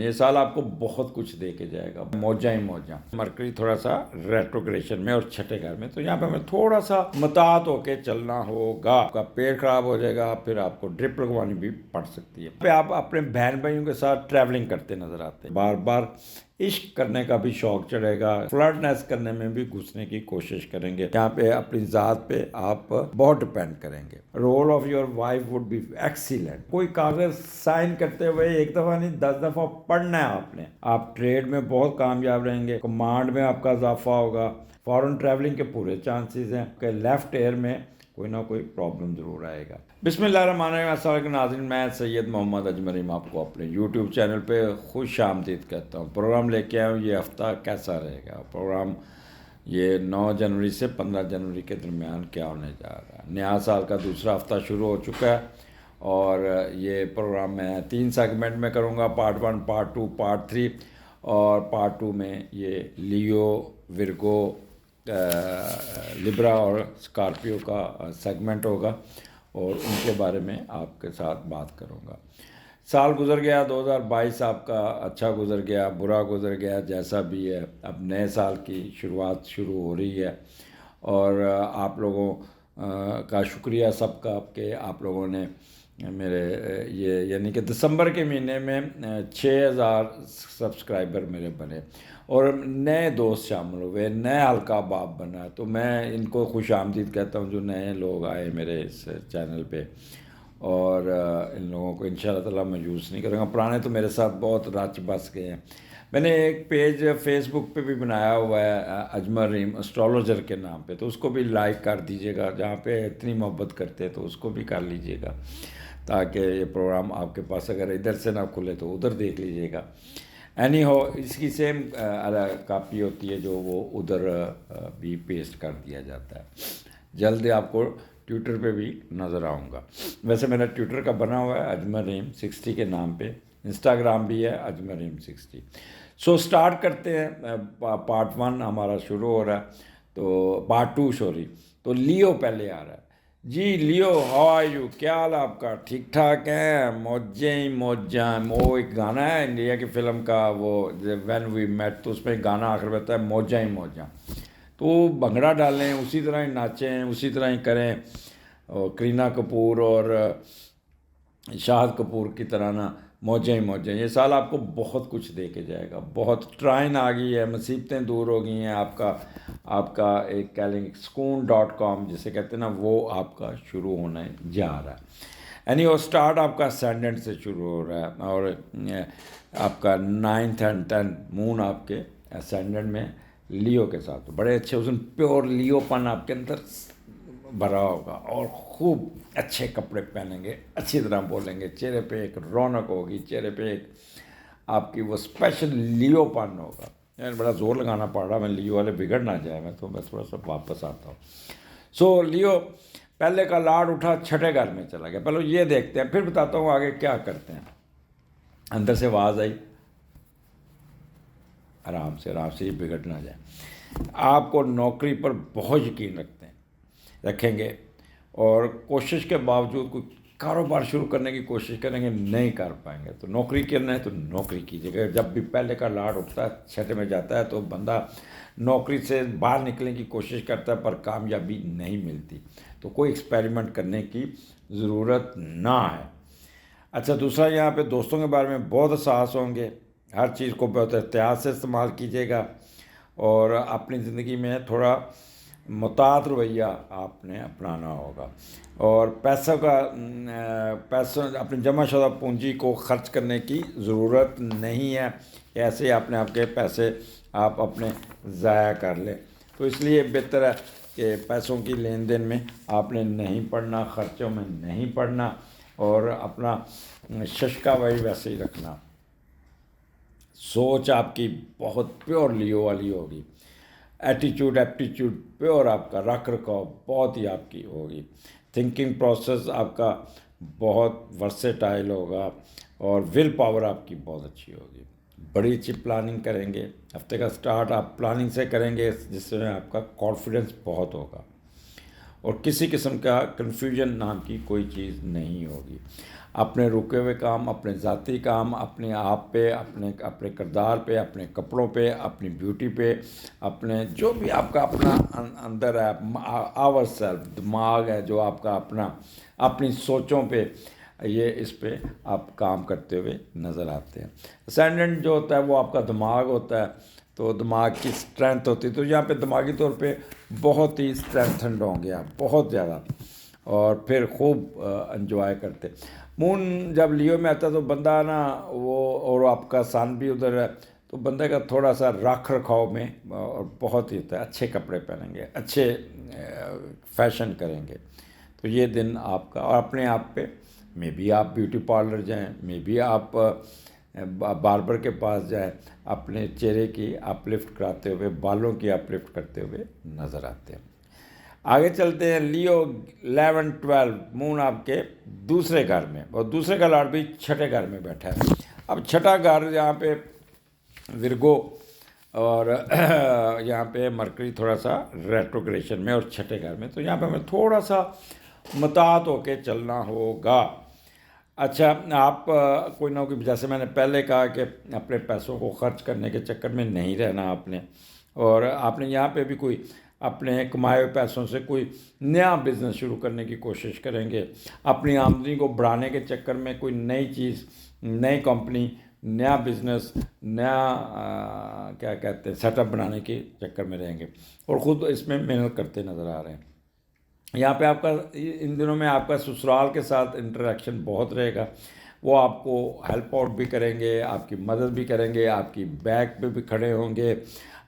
ये साल आपको बहुत कुछ दे के जाएगा, मौजा ही मौजा। मरकरी थोड़ा सा रेट्रोग्रेशन में और छठे घर में, तो यहाँ पे हमें थोड़ा सा मुतात होके चलना होगा। आपका पेट खराब हो जाएगा, फिर आपको ड्रिप लगवानी भी पड़ सकती है। आप अपने बहन भाइयों के साथ ट्रैवलिंग करते नजर आते हैं, बार बार इश्क करने का भी शौक चढ़ेगा, फ्लर्टनेस करने में भी घुसने की कोशिश करेंगे। यहाँ पे अपनी ज़ात पे आप बहुत डिपेंड करेंगे। Role of your wife would be excellent. कोई कागज साइन करते हुए एक दफ़ा नहीं 10 दफ़ा पढ़ना है आपने। आप ट्रेड में बहुत कामयाब रहेंगे, कमांड में आपका इजाफा होगा, फॉरेन ट्रैवलिंग के पूरे चांसेस हैं कि लेफ्ट एयर में कोई ना कोई प्रॉब्लम ज़रूर आएगा। बिस्मिल्लाहिर्रहमानिर्रहीम। अस्सलाम वालेकुम नाज़रीन, मैं सैयद मोहम्मद अजमर इमाम आपको अपने यूट्यूब चैनल पे खुश आमदीद कहता हूँ। प्रोग्राम लेके आया हूँ, ये हफ़्ता कैसा रहेगा। प्रोग्राम ये 9 जनवरी से 15 जनवरी के दरमियान क्या होने जा रहा है। नया साल का दूसरा हफ़्ता शुरू हो चुका है और ये प्रोग्राम मैं 3 सेगमेंट में करूँगा, पार्ट 1, पार्ट 2, पार्ट 3। और पार्ट 2 में ये लियो, विर्गो, लिब्रा और स्कॉर्पियो का सेगमेंट होगा और उनके बारे में आपके साथ बात करूंगा। साल गुजर गया, 2022 आपका अच्छा गुजर गया, बुरा गुजर गया, जैसा भी है। अब नए साल की शुरुआत शुरू हो रही है और आप लोगों का शुक्रिया सबका आपके आप लोगों ने मेरे ये यानी कि दिसंबर के महीने में 6000 सब्सक्राइबर मेरे बने और नए दोस्त शामिल हुए, नया हल्का बाप बना। तो मैं इनको खुश आमदीद कहता हूँ जो नए लोग आए मेरे इस चैनल पे, और इन लोगों को इंशाअल्लाह ताला मायूस नहीं करूँगा। पुराने तो मेरे साथ बहुत रच बस गए हैं। मैंने एक पेज फेसबुक पे भी बनाया हुआ है अजमर रहीम एस्ट्रोलॉजर के नाम पे, तो उसको भी लाइक कर दीजिएगा। जहाँ पे इतनी मोहब्बत करते हैं तो उसको भी कर लीजिएगा, ताकि ये प्रोग्राम आपके पास अगर इधर से ना खुले तो उधर देख लीजिएगा। एनी हो, इसकी सेम कापी होती है जो वो उधर भी पेस्ट कर दिया जाता है। जल्द आपको ट्विटर पे भी नज़र आऊँगा। वैसे मेरा ट्विटर का बना हुआ है अजमर रहीम 60 के नाम पे, इंस्टाग्राम भी है अजमर रहीम 60। सो स्टार्ट करते हैं। पार्ट 1 हमारा शुरू हो रहा है, तो पार्ट 2 सॉरी। तो लियो पहले आ रहा है जी। लियो, हाउ आर यू, क्या हाल आपका, ठीक ठाक है, मौजें ही मौजा। वो एक गाना है इंडिया की फिल्म का, वो व्हेन वी मेट, तो उसमें गाना आखिर में आता है मौजा ही मौजा। तो भंगड़ा डालें, उसी तरह ही नाचें, उसी तरह ही करें। और करीना कपूर और शाहिद कपूर की तरह ना मौजें ही मौजें। ये साल आपको बहुत कुछ दे के जाएगा। बहुत ट्राइन आ गई है, मुसीबतें दूर हो गई हैं। आपका एक कह लेंगे सुकून.com जिसे कहते हैं ना, वो आपका शुरू होने जा रहा है। एनी और स्टार्ट आपका असेंडेंट से शुरू हो रहा है और आपका 9th and 10th मून आपके असेंडेंट में लियो के साथ। तो बड़े अच्छे, उसमें प्योर लियोपन आपके अंदर भरा होगा और खूब अच्छे कपड़े पहनेंगे, अच्छी तरह बोलेंगे, चेहरे पे एक रौनक होगी, चेहरे पे एक आपकी वो स्पेशल लियोपन होगा। यार बड़ा जोर लगाना पड़ रहा, मैं लियो वाले बिगड़ ना जाए, मैं तो बस थोड़ा सा वापस आता हूँ। सो लियो पहले का लाड उठा, छठे घर में चला गया। पहले ये देखते हैं, फिर बताता हूँ आगे क्या करते हैं। अंदर से आवाज़ आई, आराम से, ये बिगड़ ना जाए। आपको नौकरी पर बहुत यकीन रखेंगे और कोशिश के बावजूद कोई कारोबार शुरू करने की कोशिश करेंगे, नहीं कर पाएंगे। तो नौकरी करना है तो नौकरी कीजिएगा। जब भी पहले का लाड उठता है, छठे में जाता है, तो बंदा नौकरी से बाहर निकलने की कोशिश करता है पर कामयाबी नहीं मिलती। तो कोई एक्सपेरिमेंट करने की ज़रूरत ना है। अच्छा, दूसरा, यहाँ पे दोस्तों के बारे में बहुत एहसास होंगे। हर चीज़ को बहुत एहतियात से इस्तेमाल कीजिएगा और अपनी ज़िंदगी में थोड़ा मुताद रवैया आपने अपनाना होगा। और पैसों अपनी जमाशुदा पूंजी को खर्च करने की ज़रूरत नहीं है। ऐसे आपने आपके पैसे आप अपने ज़ाया कर लें। तो इसलिए बेहतर है कि पैसों की लेन देन में आपने नहीं पड़ना, ख़र्चों में नहीं पड़ना और अपना शशका वही वैसे ही रखना। सोच आपकी बहुत प्योर लियो वाली होगी। एटीट्यूड एप्टीट्यूड प्योर आपका, रख रखाव बहुत ही आपकी होगी। थिंकिंग प्रोसेस आपका बहुत वर्सेटाइल होगा और विल पावर आपकी बहुत अच्छी होगी। बड़ी अच्छी प्लानिंग करेंगे। हफ्ते का स्टार्ट आप प्लानिंग से करेंगे जिसमें आपका कॉन्फिडेंस बहुत होगा और किसी किस्म का कन्फ्यूजन नाम की कोई चीज़ नहीं होगी। अपने रुके हुए काम, अपने ज़ाती काम, अपने आप पे, अपने अपने किरदार पे, अपने कपड़ों पे, अपनी ब्यूटी पे, अपने जो भी आपका अपना अंदर है, आवर सेल्फ दिमाग है जो आपका अपना, अपनी सोचों पे, ये इस पे आप काम करते हुए नज़र आते हैं। असेंडेंट जो होता है वो आपका दिमाग होता है, तो दिमाग की स्ट्रेंथ होती है, तो यहाँ पे दिमागी तौर पे बहुत ही स्ट्रेंथनड होंगे आप, बहुत ज़्यादा, और फिर खूब एंजॉय करते। मून जब लियो में आता है तो बंदा ना वो, और आपका सन भी उधर है, तो बंदे का थोड़ा सा रख रखाव में और बहुत ही होता है, अच्छे कपड़े पहनेंगे, अच्छे फैशन करेंगे, तो ये दिन आपका। और अपने आप पे मे बी आप ब्यूटी पार्लर जाएं, मे बी आप बार्बर के पास जाएं, अपने चेहरे की अपलिफ्ट कराते हुए, बालों की अपलिफ्ट करते हुए नज़र आते हैं। आगे चलते हैं। लियो 11-12 मून आपके दूसरे घर में, और दूसरे का लॉर्ड भी छठे घर में बैठा है। अब छठा घर यहाँ पे विर्गो, और यहाँ पे मरकरी थोड़ा सा रेट्रोग्रेशन में और छठे घर में, तो यहाँ पे हमें थोड़ा सा मुतात होके चलना होगा। अच्छा, आप कोई ना कोई, जैसे मैंने पहले कहा कि अपने पैसों को खर्च करने के चक्कर में नहीं रहना आपने, और आपने यहाँ पे भी कोई अपने कमाए हुए पैसों से कोई नया बिज़नेस शुरू करने की कोशिश करेंगे। अपनी आमदनी को बढ़ाने के चक्कर में कोई नई चीज़, नई कंपनी, नया बिज़नेस, नया क्या कहते हैं सेटअप बनाने के चक्कर में रहेंगे, और ख़ुद इसमें मेहनत करते नज़र आ रहे हैं। यहाँ पे आपका इन दिनों में आपका ससुराल के साथ इंटरेक्शन बहुत रहेगा, वो आपको हेल्प आउट भी करेंगे, आपकी मदद भी करेंगे, आपकी बैक पे भी खड़े होंगे।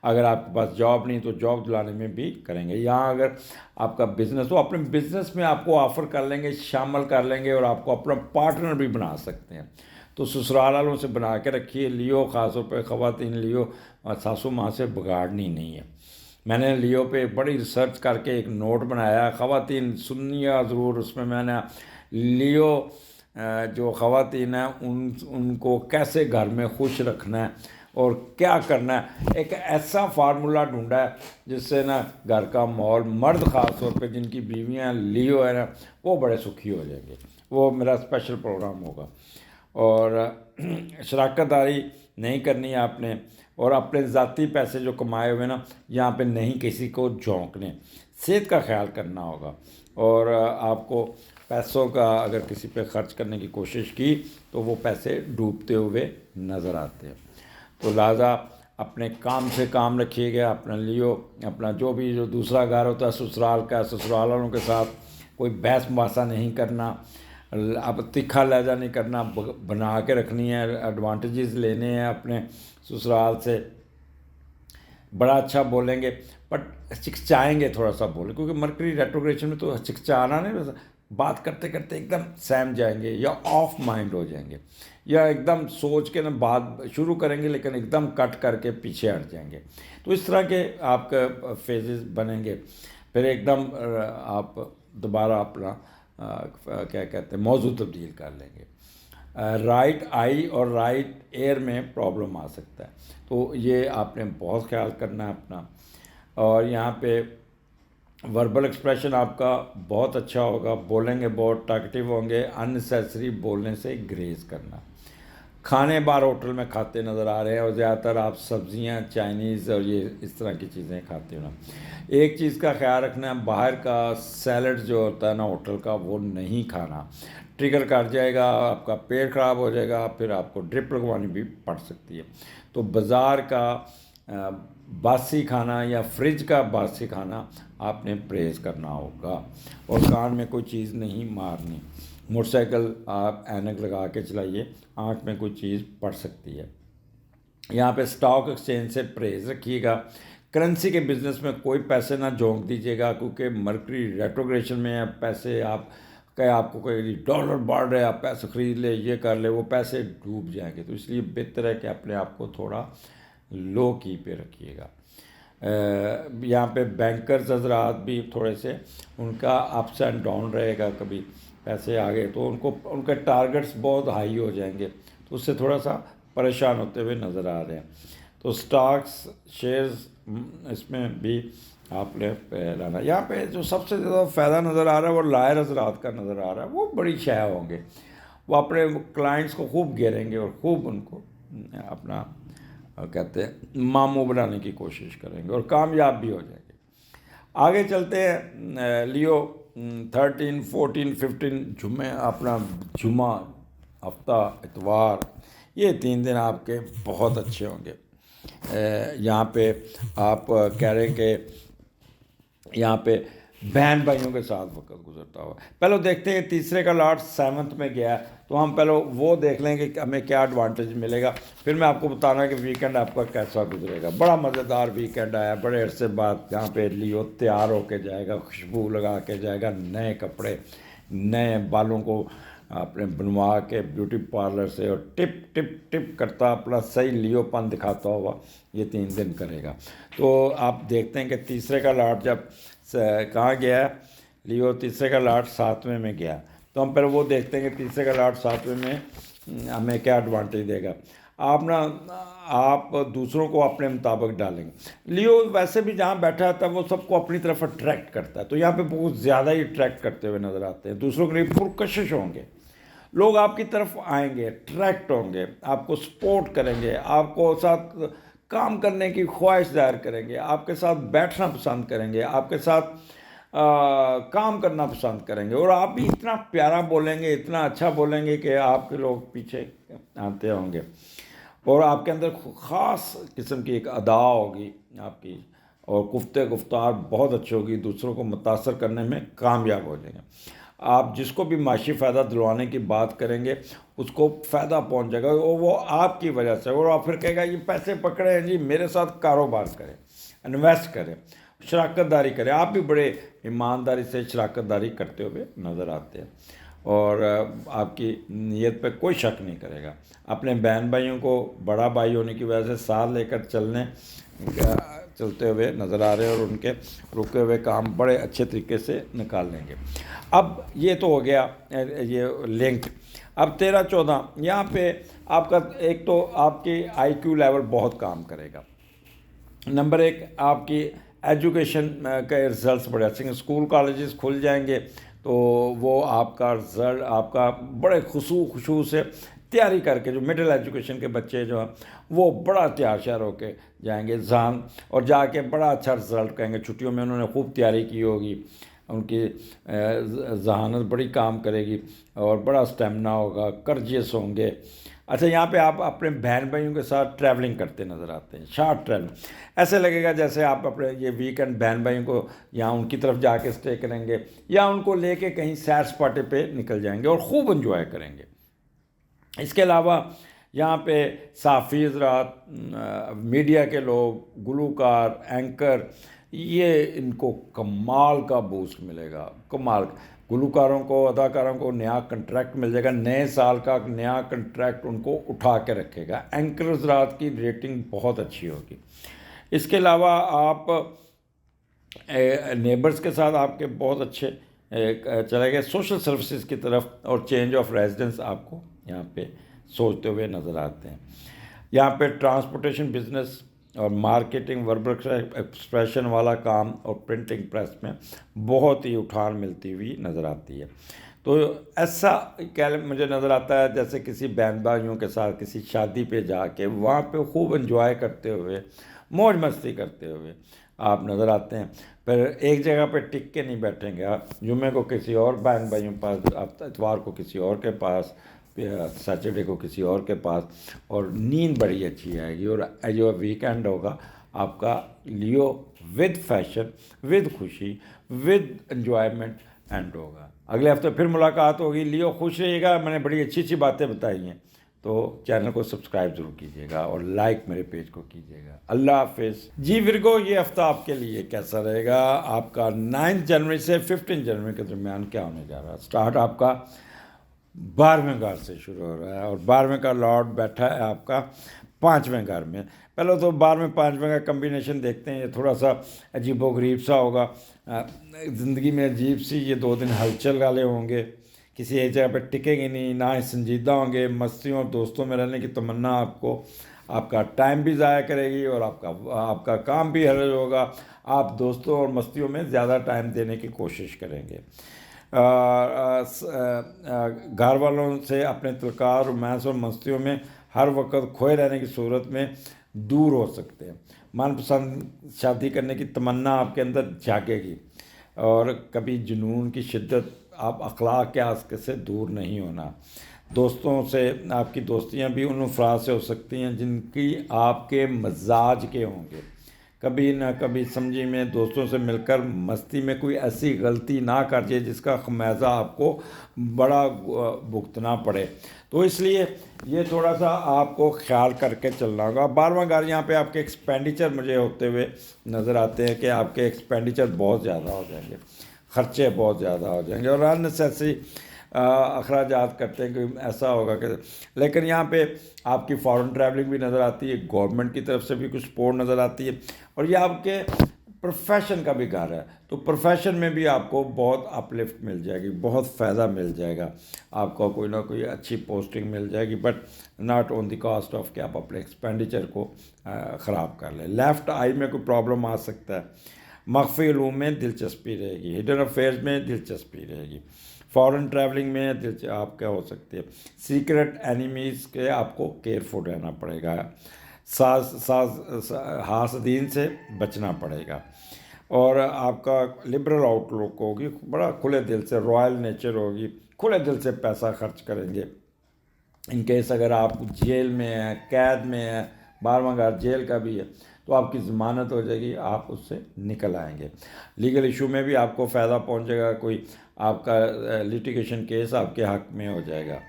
अगर आपके पास जॉब नहीं तो जॉब दिलाने में भी करेंगे। यहाँ अगर आपका बिज़नेस हो, अपने बिज़नेस में आपको ऑफ़र कर लेंगे, शामिल कर लेंगे, और आपको अपना पार्टनर भी बना सकते हैं। तो ससुराल वालों से बना के रखिए। लियो ख़ासतौर पर ख़वातीन लियो सासू माँ से बिगाड़नी नहीं है। मैंने लियो पे बड़ी रिसर्च करके एक नोट बनाया, ख़वातीन सुनिएगा ज़रूर, उसमें मैंने लियो जो ख़वातीन हैं उनको कैसे घर में खुश रखना है और क्या करना है, एक ऐसा फार्मूला ढूंढा है जिससे ना घर का माहौल, मर्द ख़ास तौर पे जिनकी बीवियां लियो है ना, वो बड़े सुखी हो जाएंगे। वो मेरा स्पेशल प्रोग्राम होगा। और शराकतदारी नहीं करनी है आपने, और अपने ज़ाती पैसे जो कमाए हुए ना, यहाँ पे नहीं किसी को झोंकने, सेहत का ख्याल करना होगा। और आपको पैसों का अगर किसी पे खर्च करने की कोशिश की तो वो पैसे डूबते हुए नज़र आते हैं। तो लिहाजा अपने काम से काम रखिएगा। अपना लियो, अपना जो भी जो दूसरा घर होता है ससुराल का, ससुराल वालों के साथ कोई बहस मुबासा नहीं करना, अब तीखा लहजा नहीं करना, बना के रखनी है, एडवांटेजेस लेने हैं अपने ससुराल से। बड़ा अच्छा बोलेंगे बट हिचकिचाएंगे थोड़ा सा बोले, क्योंकि मरकरी रेट्रोग्रेशन में तो हिचकिचाना नहीं, बात करते करते एकदम सहम जाएंगे या ऑफ माइंड हो जाएंगे, या एकदम सोच के ना बात शुरू करेंगे लेकिन एकदम कट करके पीछे हट जाएंगे। तो इस तरह के आपके फेजेस बनेंगे। फिर एकदम आप दोबारा अपना क्या कहते हैं मौजू तब्दील कर लेंगे। राइट आई और राइट एयर में प्रॉब्लम आ सकता है, तो ये आपने बहुत ख्याल करना है अपना। और यहाँ पे वर्बल एक्सप्रेशन आपका बहुत अच्छा होगा, बोलेंगे बहुत टाकटिव होंगे, अननेसेसरी बोलने से ग्रेज करना। खाने बार होटल में खाते नज़र आ रहे हैं, और ज़्यादातर आप सब्जियां चाइनीज़ और ये इस तरह की चीज़ें खाते हो ना। एक चीज़ का ख्याल रखना है, बाहर का सैलड जो होता है ना होटल का, वो नहीं खाना, ट्रिगर कर जाएगा, आपका पेट ख़राब हो जाएगा, फिर आपको ड्रिप लगवानी भी पड़ सकती है। तो बाज़ार का बासी खाना या फ्रिज का बासी खाना आपने परहेज़ करना होगा। और कान में कोई चीज़ नहीं मारनी। मोटरसाइकिल आप ऐनक लगा के चलाइए, आँख में कोई चीज़ पड़ सकती है। यहाँ पे स्टॉक एक्सचेंज से परहेज़ रखिएगा। करेंसी के बिज़नेस में कोई पैसे ना झोंक दीजिएगा, क्योंकि मरकरी रेट्रोग्रेशन में है। पैसे आप कहे आपको कोई डॉलर बढ़ रहे, आप पैसे ख़रीद ले, ये कर ले, वो पैसे डूब जाएंगे। तो इसलिए बेहतर है कि अपने आप को थोड़ा लो की पे रखिएगा। यहाँ पे बैंकर्स हजरात भी थोड़े से उनका अप्स एंड डाउन रहेगा, कभी पैसे आ गए तो उनको उनके टारगेट्स बहुत हाई हो जाएंगे, तो उससे थोड़ा सा परेशान होते हुए नज़र आ रहे हैं। तो स्टॉक्स शेयर्स इसमें भी आपने लाना। यहाँ पे जो सबसे ज़्यादा फ़ायदा नज़र आ रहा है वो लायर हजरात का नज़र आ रहा है, वो बड़ी शाया होंगे, वो अपने क्लाइंट्स को खूब घेरेंगे और खूब उनको अपना कहते हैं मामू बनाने की कोशिश करेंगे और कामयाब भी हो जाएंगे। आगे चलते हैं लियो 13, 14, 15 जुम्मे अपना जुमा हफ्ता इतवार, ये 3 दिन आपके बहुत अच्छे होंगे। यहाँ पे आप कह रहे हैं कि यहाँ पे बहन भाइयों के साथ वक्त गुजरता हुआ। पहले देखते हैं तीसरे का लॉर्ड 7th में गया, तो हम पहले वो देख लें कि हमें क्या एडवांटेज मिलेगा, फिर मैं आपको बताना कि वीकेंड आपका कैसा गुजरेगा। बड़ा मज़ेदार वीकेंड आया, बड़े अरसे बाद यहाँ पे लियो तैयार होके जाएगा, खुशबू लगा के जाएगा, नए कपड़े, नए बालों को अपने बनवा के ब्यूटी पार्लर से, और टिप टिप टिप करता अपना सही लियोपन दिखाता हुआ ये 3 दिन करेगा। तो आप देखते हैं कि तीसरे का लॉर्ड जब कहाँ गया है, लियो तीसरे का लॉर्ड 7वें में गया, तो हम पहले वो देखते हैं कि तीसरे का लॉर्ड 7वें में हमें क्या एडवांटेज देगा। आप दूसरों को अपने मुताबिक डालेंगे। लियो वैसे भी जहाँ बैठा था वो सबको अपनी तरफ अट्रैक्ट करता है, तो यहाँ पे बहुत ज़्यादा ही अट्रैक्ट करते हुए नज़र आते हैं। दूसरों के लिए पुरकशिश होंगे, लोग आपकी तरफ आएंगे, अट्रैक्ट होंगे, आपको सपोर्ट करेंगे, आपको साथ काम करने की ख्वाहिश जाहिर करेंगे, आपके साथ बैठना पसंद करेंगे, आपके साथ काम करना पसंद करेंगे, और आप भी इतना प्यारा बोलेंगे, इतना अच्छा बोलेंगे कि आपके लोग पीछे आते होंगे, और आपके अंदर ख़ास किस्म की एक अदा होगी आपकी, और गुफ्तार बहुत अच्छी होगी, दूसरों को मुतासर करने में कामयाब हो जाएंगे। आप जिसको भी माशी फ़ायदा दिलवाने की बात करेंगे उसको फ़ायदा पहुंच जाएगा, और वो आपकी वजह से, और आप फिर कहेगा ये पैसे पकड़े हैं जी, मेरे साथ कारोबार करें, इन्वेस्ट करें, शराकतदारी करें। आप भी बड़े ईमानदारी से शराकतदारी करते हुए नज़र आते हैं, और आपकी नीयत पे कोई शक नहीं करेगा। अपने बहन भाइयों को बड़ा भाई होने की वजह से साथ लेकर चलते हुए नज़र आ रहे हैं, और उनके रुके हुए काम बड़े अच्छे तरीके से निकाल लेंगे। अब ये तो हो गया ये लिंक। अब 13-14 यहाँ पे आपका एक तो आपकी IQ लेवल बहुत काम करेगा। नंबर 1 आपकी एजुकेशन के रिजल्ट्स बड़े अच्छे हैं, स्कूल कॉलेजेस खुल जाएंगे, तो वो आपका रिजल्ट आपका बड़े खुशू से तैयारी करके, जो मिडिल एजुकेशन के बच्चे जो हैं वो बड़ा तैयार श्यार होके जाएंगे जहान, और जाके बड़ा अच्छा रिजल्ट करेंगे। छुट्टियों में उन्होंने खूब तैयारी की होगी, उनकी जहानत बड़ी काम करेगी, और बड़ा स्टेमिना होगा, कर्जियस होंगे। अच्छा, यहाँ पे आप अपने बहन भाइयों के साथ ट्रैवलिंग करते नज़र आते हैं, शॉर्ट ट्रैवलिंग। ऐसे लगेगा जैसे आप अपने ये वीकेंड बहन भाइयों को यहाँ उनकी तरफ जाके स्टे करेंगे, या उनको लेके कहीं सैर सपाटे पे निकल जाएंगे और ख़ूब इन्जॉय करेंगे। इसके अलावा यहाँ पे साफ़ी हज़रात, मीडिया के लोग, गुलूकार, एंकर, ये इनको कमाल का बूस्ट मिलेगा। कमाल, गुलूकारों को, अदाकारों को नया कंट्रैक्ट मिल जाएगा, नए साल का नया कंट्रैक्ट उनको उठा के रखेगा। एंकर हज़रात की रेटिंग बहुत अच्छी होगी। इसके अलावा आप नेबर्स के साथ आपके बहुत अच्छे चले गए। सोशल सर्विसेज की तरफ और चेंज ऑफ रेजिडेंस आपको यहाँ पे सोचते हुए नज़र आते हैं। यहाँ पे ट्रांसपोर्टेशन बिजनेस और मार्केटिंग, वर्बल एक्सप्रेशन वाला काम और प्रिंटिंग प्रेस में बहुत ही उठान मिलती हुई नज़र आती है। तो ऐसा क्या मुझे नज़र आता है जैसे किसी बहन भाइयों के साथ किसी शादी पे जाके वहाँ पे खूब एंजॉय करते हुए, मौज मस्ती करते हुए आप नज़र आते हैं। पर एक जगह पे टिक के नहीं बैठेंगे आप, जुमे को किसी और बहन भाइयों के पास, आप इतवार को किसी और के पास, सैटरडे को किसी और के पास, और नींद बड़ी अच्छी आएगी। और जो वीकेंड होगा आपका लियो विद फैशन, विद खुशी, विद एंजॉयमेंट एंड होगा। अगले हफ्ते फिर मुलाकात होगी। लियो खुश रहिएगा। मैंने बड़ी अच्छी अच्छी बातें बताई हैं, तो चैनल को सब्सक्राइब ज़रूर कीजिएगा और लाइक मेरे पेज को कीजिएगा। अल्लाह हाफिज़ जी। विर्गो, ये हफ्ता आपके लिए कैसा रहेगा? आपका 9 जनवरी से 15 जनवरी के दरमियान क्या होने जा रहा है? स्टार्ट आपका 12वें घर से शुरू हो रहा है, और 12वें का लॉर्ड बैठा है आपका 5वें घर में। पहले तो 12वें 5वें का कम्बिनेशन देखते हैं, ये थोड़ा सा अजीबोगरीब सा होगा। ज़िंदगी में अजीब सी ये 2 दिन हलचल वाले होंगे, किसी एक जगह पर टिकेंगे नहीं, ना ही संजीदा होंगे। मस्तियों और दोस्तों में रहने की तमन्ना आपको आपका टाइम भी ज़ाया करेगी, और आपका काम भी हर्ज होगा। आप दोस्तों और मस्तियों में ज़्यादा टाइम देने की कोशिश करेंगे। घर वालों से अपने तलकार रोमांस और मस्तियों में हर वक्त खोए रहने की सूरत में दूर हो सकते हैं। मनपसंद शादी करने की तमन्ना आपके अंदर जागेगी और कभी जुनून की शिद्दत, आप अखलाक के आस्के से दूर नहीं होना। दोस्तों से आपकी दोस्तियां भी उन अफराद से हो सकती हैं जिनकी आपके मजाज के होंगे। कभी ना कभी समझी में दोस्तों से मिलकर मस्ती में कोई ऐसी गलती ना कर जाए जिसका खमियाजा आपको बड़ा भुगतना पड़े। तो इसलिए ये थोड़ा सा आपको ख्याल करके चलना होगा। 12वां घर यहाँ पे आपके एक्सपेंडिचर मुझे होते हुए नज़र आते हैं कि आपके एक्सपेंडिचर बहुत ज़्यादा हो जाएंगे, खर्चे बहुत ज़्यादा हो जाएंगे और अननेसेसरी अखराजात करते हैं कि ऐसा होगा कि, लेकिन यहाँ पे आपकी फॉरेन ट्रैवलिंग भी नज़र आती है, गवर्नमेंट की तरफ से भी कुछ सपोर्ट नज़र आती है और ये आपके प्रोफेशन का भी घर है। तो प्रोफेशन में भी आपको बहुत अपलिफ्ट मिल जाएगी, बहुत फ़ायदा मिल जाएगा, आपको कोई ना कोई अच्छी पोस्टिंग मिल जाएगी, but not on the cost of कि आप अपने एक्सपेंडिचर को ख़राब कर लें। लेफ़्ट आई में कोई प्रॉब्लम आ सकता है। मख्फी उलूम में दिलचस्पी रहेगी, हिडन अफेयर्स में दिलचस्पी रहेगी, फॉरेन ट्रैवलिंग में आप क्या हो सकती है, सीक्रेट एनिमीज़ के आपको केयरफुल रहना पड़ेगा, हासदीन से बचना पड़ेगा और आपका लिबरल आउटलुक होगी, बड़ा खुले दिल से, रॉयल नेचर होगी, खुले दिल से पैसा खर्च करेंगे। इन केस अगर आप जेल में हैं, कैद में हैं, 12वां घर जेल का भी है, तो आपकी ज़मानत हो जाएगी, आप उससे निकल आएंगे। लीगल इशू में भी आपको फ़ायदा पहुंचेगा, कोई आपका लिटिगेशन केस आपके हक़ में हो जाएगा,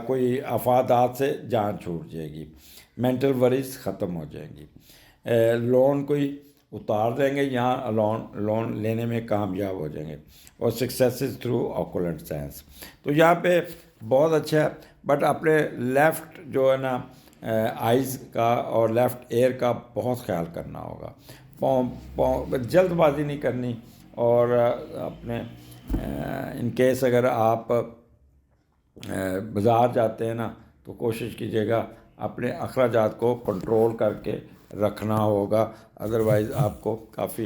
कोई अफादात से जान छूट जाएगी, मेंटल वरीज ख़त्म हो जाएंगी, लोन कोई उतार देंगे, यहाँ लोन लेने में कामयाब हो जाएंगे और सक्सेस थ्रू ऑकुलेंट साइंस। तो यहाँ पे बहुत अच्छा है, बट अपने लेफ़्ट जो है ना आइज़ का और लेफ़्ट एयर का बहुत ख्याल करना होगा। जल्दबाजी नहीं करनी और अपने इन केस अगर आप बाज़ार जाते हैं ना तो कोशिश कीजिएगा अपने अखराजात को कंट्रोल करके रखना होगा, अदरवाइज़ आपको काफ़ी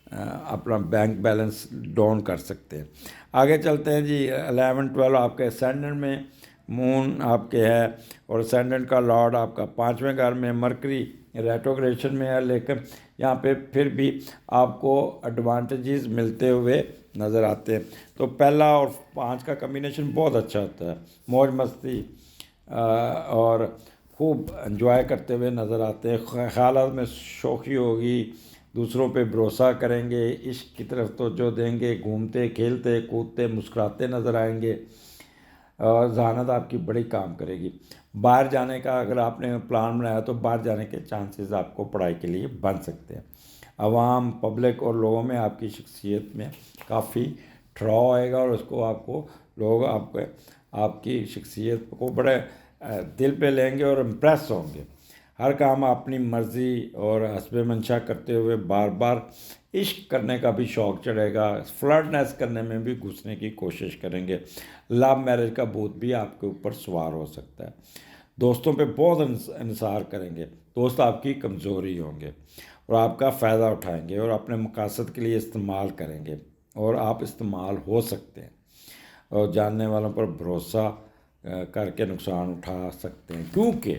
अपना बैंक बैलेंस डाउन कर सकते हैं। आगे चलते हैं जी। 11-12 आपके असेंडेंट में मून आपके है और असेंडेंट का लॉर्ड आपका 5वें घर में, मरकरी रेट्रोग्रेशन में है, लेकिन यहाँ पे फिर भी आपको एडवांटेजेस मिलते हुए नज़र आते हैं। तो पहला और 5 का कम्बिनेशन बहुत अच्छा होता है, मौज मस्ती और खूब एंजॉय करते हुए नज़र आते हैं। ख्यालात में शौखी होगी, दूसरों पे भरोसा करेंगे, इश्क की तरफ तो जो देंगे, घूमते खेलते कूदते मुस्कुराते नज़र आएंगे और जहानत आपकी बड़ी काम करेगी। बाहर जाने का अगर आपने प्लान बनाया तो बाहर जाने के चांसेस आपको पढ़ाई के लिए बन सकते हैं। आवाम, पब्लिक और लोगों में आपकी शख्सियत में काफ़ी ठहराव आएगा और उसको आपको लोग आपकी शख्सियत को बड़े दिल पे लेंगे और इम्प्रेस होंगे। हर काम अपनी मर्ज़ी और हस्बे मंशा करते हुए बार बार इश्क करने का भी शौक़ चढ़ेगा, फ्लर्टनेस करने में भी घुसने की कोशिश करेंगे। लव मैरिज का भूत भी आपके ऊपर सवार हो सकता है। दोस्तों पे बहुत इंसार करेंगे, दोस्त आपकी कमज़ोरी होंगे और आपका फ़ायदा उठाएंगे और अपने मकासद के लिए इस्तेमाल करेंगे और आप इस्तेमाल हो सकते हैं और जानने वालों पर भरोसा करके नुकसान उठा सकते हैं, क्योंकि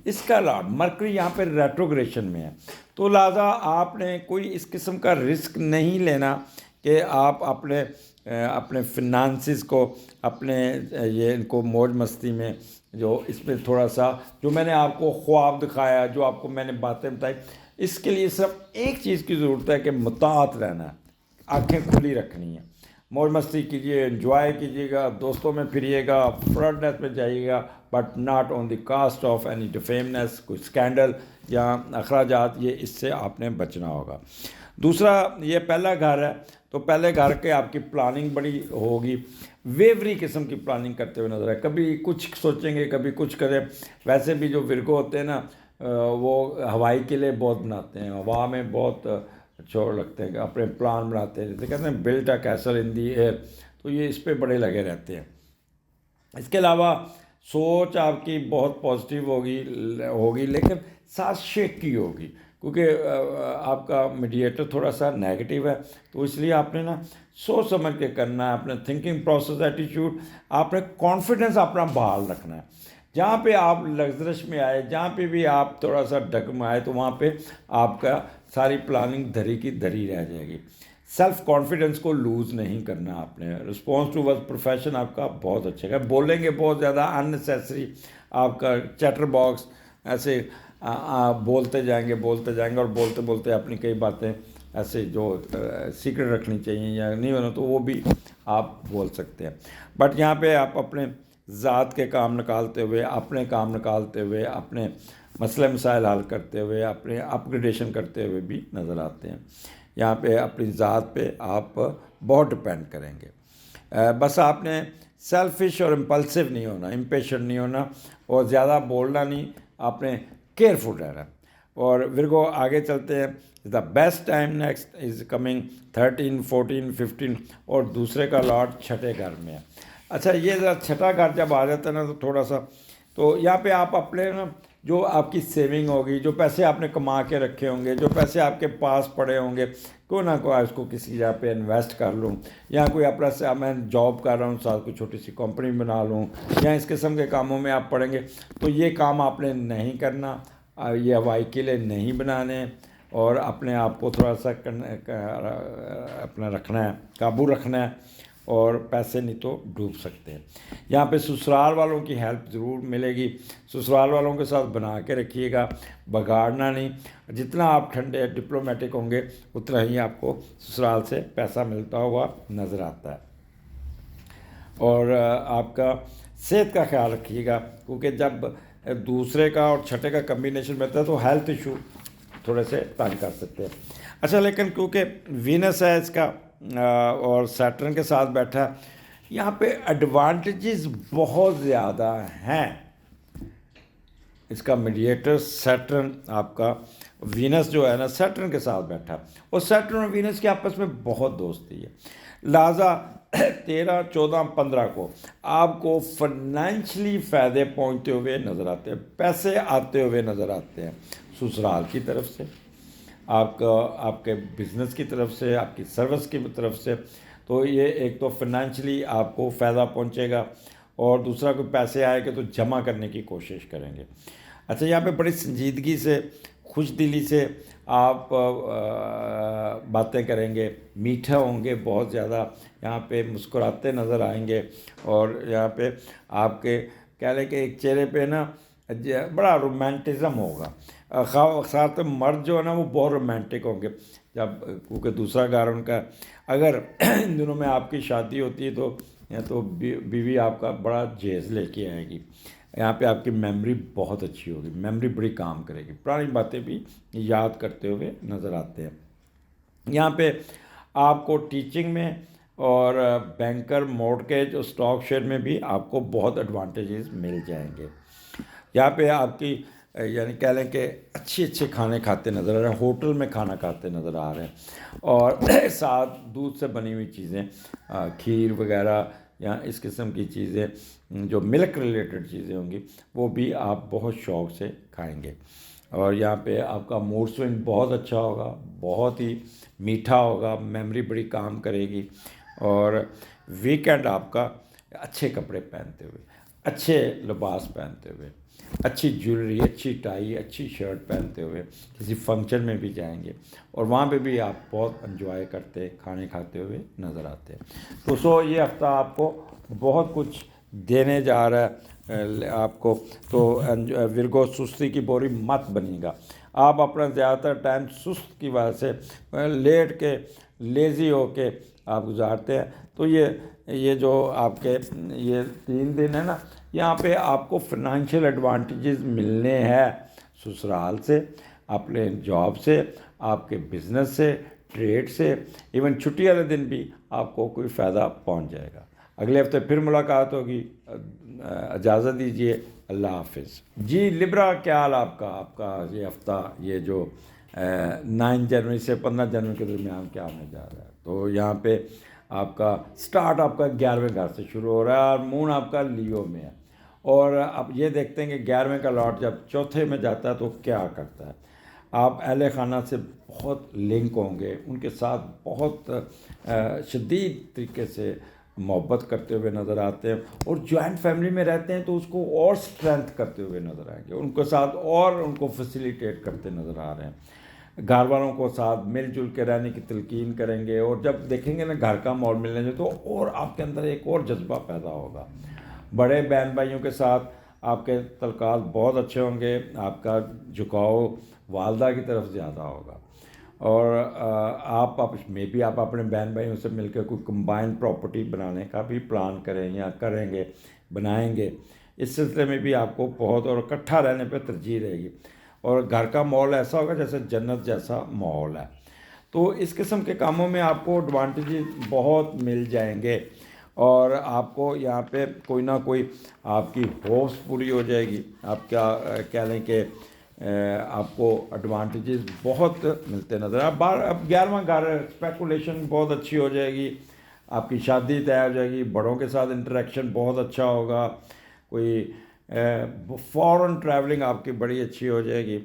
इसका लॉर्ड मरकरी यहाँ पर रेट्रोग्रेशन में है। तो लिहाजा आपने कोई इस किस्म का रिस्क नहीं लेना कि आप अपने फिनांसिस को, अपने ये इनको मौज मस्ती में, जो इसमें थोड़ा सा जो मैंने आपको ख्वाब दिखाया, जो आपको मैंने बातें बताई, इसके लिए सिर्फ एक चीज़ की ज़रूरत है कि मुताअत रहना है, आँखें खुली रखनी है, मौज मस्ती कीजिए, एंजॉय कीजिएगा, दोस्तों में फिरिएगा, फ्रॉडनेस में जाइएगा, but not on the cost of any defameness, कोई स्कैंडल या अखराजात, ये इससे आपने बचना होगा। दूसरा, ये पहला घर है तो पहले घर के आपकी प्लानिंग बड़ी होगी, वेवरी किस्म की प्लानिंग करते हुए नजर है, कभी कुछ सोचेंगे कभी कुछ करें। वैसे भी जो विरगो होते हैं ना वो हवाई के लिए बहुत बनाते हैं, हवा में बहुत चोर लगते हैं, अपने प्लान बनाते हैं, जैसे कहते हैं built a castle in the air, तो ये इस पर बड़े लगे रहते हैं। इसके अलावा सोच आपकी बहुत पॉजिटिव होगी लेकिन साथ शेक की होगी, क्योंकि आपका मीडिएटर थोड़ा सा नेगेटिव है, तो इसलिए आपने ना सोच समझ के करना है, अपने थिंकिंग प्रोसेस, एटीट्यूड, आपने कॉन्फिडेंस अपना बहाल रखना है। जहाँ पे आप लग्जरस में आए, जहाँ पे भी आप थोड़ा सा डगमगाए, तो वहाँ पे आपका सारी प्लानिंग धरी की धरी रह जाएगी। सेल्फ कॉन्फिडेंस को लूज़ नहीं करना आपने। रिस्पॉन्स टू वर्क प्रोफेशन आपका बहुत अच्छा है। बोलेंगे बहुत ज़्यादा अननेसेसरी, आपका चैटर बॉक्स ऐसे बोलते जाएंगे और बोलते बोलते अपनी कई बातें ऐसे जो सीक्रेट रखनी चाहिए या नहीं होना, तो वो भी आप बोल सकते हैं। बट यहाँ पे आप अपने ज़ात के काम निकालते हुए, अपने काम निकालते हुए, अपने मसले मसाइल हल करते हुए, अपने अपग्रेडेशन करते हुए भी नज़र आते हैं। यहाँ पे अपनी ज़ात पे आप बहुत डिपेंड करेंगे। बस आपने सेल्फिश और इम्पल्सिव नहीं होना, इम्पेशेंट नहीं होना और ज़्यादा बोलना नहीं, आपने केयरफुल रहना। और विर्गो आगे चलते हैं। The best time next is coming 13, 14, 15 और दूसरे का लॉट छठे घर में है। अच्छा, ये ज़रा छठा घर जब आ जाता है ना, तो थोड़ा सा, तो यहाँ पे आप अपने ना जो आपकी सेविंग होगी, जो पैसे आपने कमा के रखे होंगे, जो पैसे आपके पास पड़े होंगे, कोई ना कोई उसको किसी जगह पे इन्वेस्ट कर लूँ, या कोई अपना से मैं जॉब कर रहा हूँ साथ कोई छोटी सी कंपनी बना लूँ, या इस किस्म के कामों में आप पड़ेंगे। तो ये काम आपने नहीं करना, ये हवाई किले नहीं बनाने, और अपने आप को थोड़ा सा अपना रखना है, काबू रखना है, और पैसे नहीं तो डूब सकते हैं। यहाँ पे ससुराल वालों की हेल्प ज़रूर मिलेगी। ससुराल वालों के साथ बना के रखिएगा, बगाड़ना नहीं। जितना आप ठंडे डिप्लोमेटिक होंगे, उतना ही आपको ससुराल से पैसा मिलता हुआ नज़र आता है। और आपका सेहत का ख्याल रखिएगा, क्योंकि जब दूसरे का और छठे का कम्बिनेशन मिलता है तो हेल्थ इशू थोड़े से तंग कर सकते हैं। अच्छा, लेकिन क्योंकि वीनस है इसका और सैटर्न के साथ बैठा, यहाँ पे एडवांटेजेस बहुत ज़्यादा हैं। इसका मीडिएटर सैटर्न, आपका वीनस जो है ना, सैटर्न के साथ बैठा, और सैटर्न और वीनस की आपस में बहुत दोस्ती है। लिहाजा 13, 14, 15 को आपको फाइनेंशियली फ़ायदे पहुँचते हुए नज़र आते हैं, पैसे आते हुए नज़र आते हैं ससुराल की तरफ से, आपका आपके बिज़नेस की तरफ से, आपकी सर्विस की तरफ से। तो ये एक तो फाइनेंशियली आपको फ़ायदा पहुंचेगा, और दूसरा कोई पैसे आएंगे तो जमा करने की कोशिश करेंगे। अच्छा, यहाँ पे बड़ी संजीदगी से, खुश दिली से आप बातें करेंगे, मीठा होंगे बहुत ज़्यादा, यहाँ पे मुस्कुराते नज़र आएंगे, और यहाँ पे आपके कह लें कि एक चेहरे पे ना बड़ा रोमांटिज़म होगा। साथ में मर्द जो है ना, वो बहुत रोमांटिक होंगे जब, क्योंकि दूसरा घर उनका, अगर इन दिनों में आपकी शादी होती है तो या तो बीवी आपका बड़ा जेज़ लेके आएगी। यहाँ पे आपकी मेमोरी बहुत अच्छी होगी, मेमोरी बड़ी काम करेगी, पुरानी बातें भी याद करते हुए नज़र आते हैं। यहाँ पे आपको टीचिंग में और बैंकर, मॉर्टगेज और स्टॉक शेयर में भी आपको बहुत एडवांटेजेस मिल जाएंगे। यहाँ पे आपकी यानी कह लें कि अच्छे अच्छे खाने खाते नज़र आ रहे हैं, होटल में खाना खाते नज़र आ रहे हैं, और साथ दूध से बनी हुई चीज़ें, खीर वगैरह या इस किस्म की चीज़ें, जो मिल्क रिलेटेड चीज़ें होंगी, वो भी आप बहुत शौक़ से खाएंगे। और यहाँ पे आपका मूड स्विंग बहुत अच्छा होगा, बहुत ही मीठा होगा, मेमोरी बड़ी काम करेगी। और वीकेंड आपका अच्छे कपड़े पहनते हुए, अच्छे लिबास पहनते हुए, अच्छी ज्वेलरी, अच्छी टाई, अच्छी शर्ट पहनते हुए किसी फंक्शन में भी जाएंगे, और वहाँ पे भी आप बहुत एंजॉय करते, खाने खाते हुए नज़र आते हैं। तो ये हफ्ता आपको बहुत कुछ देने जा रहा है आपको। तो विर्गो, सुस्ती की बोरी मत बनिएगा। आप अपना ज़्यादातर टाइम सुस्त की वजह से लेट के, लेज़ी हो के आप गुजारते हैं। तो ये जो आपके ये 3 दिन है ना, यहाँ पे आपको फाइनेंशियल एडवांटेजेस मिलने हैं ससुराल से, अपने जॉब से, आपके बिज़नेस से, ट्रेड से, इवन छुट्टी वाले दिन भी आपको कोई फ़ायदा पहुँच जाएगा। अगले हफ्ते फिर मुलाकात होगी। इजाज़त दीजिए, अल्लाह हाफिज़। जी लिब्रा, क्या हाल आपका ये हफ्ता, ये जो 9 जनवरी से 15 जनवरी के दरमियान क्या होने जा रहा है? तो यहाँ पे आपका स्टार्ट आपका 11वें घर से शुरू हो रहा है, और मून आपका लियो में है। और अब ये देखते हैं कि 11वें का लॉट जब चौथे में जाता है तो क्या करता है। आप अहले खाना से बहुत लिंक होंगे, उनके साथ बहुत शदीद तरीके से मोहब्बत करते हुए नज़र आते हैं, और जॉइंट फैमिली में रहते हैं तो उसको और स्ट्रेंथ करते हुए नज़र आएंगे, उनके साथ और उनको फैसिलिटेट करते नज़र आ रहे हैं। घर वालों को साथ मिलजुल के रहने की तलकीन करेंगे, और जब देखेंगे ना घर का माहौल मिलने से, तो और आपके अंदर एक और जज्बा पैदा होगा। बड़े बहन भाइयों के साथ आपके तल्लुकात बहुत अच्छे होंगे, आपका झुकाव वालदा की तरफ ज़्यादा होगा, और आप में भी आप अपने बहन भाइयों से मिलकर कोई कंबाइन प्रॉपर्टी बनाने का भी प्लान करें या करेंगे, बनाएंगे। इस सिलसिले में भी आपको बहुत और इकट्ठा रहने पे तरजीह रहेगी, और घर का माहौल ऐसा होगा जैसे जन्नत जैसा माहौल है। तो इस किस्म के कामों में आपको एडवांटेजेस बहुत मिल जाएंगे, और आपको यहाँ पे कोई ना कोई आपकी होप्स पूरी हो जाएगी। आप क्या कह लें कि आपको एडवांटेजेस बहुत मिलते नज़र। अब 11वां घर स्पेकुलेशन बहुत अच्छी हो जाएगी, आपकी शादी तय हो जाएगी, बड़ों के साथ इंटरेक्शन बहुत अच्छा होगा, कोई फॉरेन ट्रैवलिंग आपकी बड़ी अच्छी हो जाएगी,